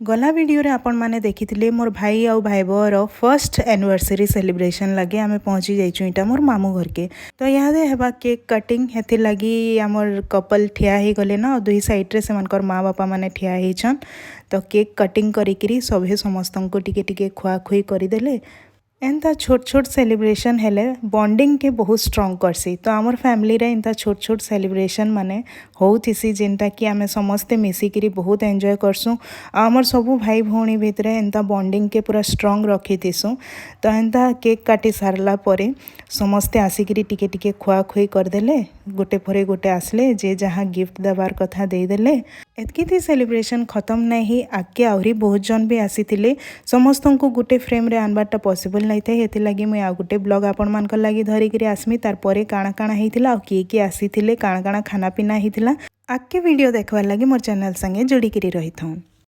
गला वीडियो रे आपण माने देखिथिले मोर भाई आउ भाई बोर फर्स्ट एनिवर्सरी सेलिब्रेशन लगे आमे पहुंची जाइछु इटा मोर मामू घर के। तो यहाँ हेबा केक कटिंग हेति लगी आमर कपल ठिया ही गले ना दुई साइड रे सेमानकर माँ बापा माने ठिया ही छन। तो केक कटिंग करिकरी सभे समस्तन को टिके टिके खुआ खुई करिदेले। एंता छोट छोट सेलिब्रेशन हेले बॉन्डिंग के बहुत स्ट्रॉन्ग करसी। तो आमर फैमिली रे एंता छोट छोट सेलिब्रेशन माने होउथिसी जेनटा कि आमे समस्ते मिसिकिरी बहुत एंजॉय करसु। आमर सबू भाई भौणी भितरे एंता बॉन्डिंग के पूरा स्ट्रॉन्ग रखिथिसु। तो एंता केक काटी सारला परे समस्ते आसिकिरी टिके टिके खुआ खुई करदेले। गोटे परे गोटे आसले जे जहाँ गिफ्ट देवार कथा देदेले। एतकी थी सेलिब्रेशन खत्म नहीं आगे आहरी बहुत जन भी आसीथिले। समस्तन को गोटे फ्रेम रे आनबारटा पॉसिबल नहीं थे हेति लगी मुई आ गोटे ब्लॉग आपण मानकर लगी धरिकरी आसमी तार परे काଣା काଣା हेतिला आ किए आसीथिले काଣା काଣା खाना पीना हेतिला आगे वीडियो देखवार लगी मोर चैनल संगे जोड़िकरी रही थाउन।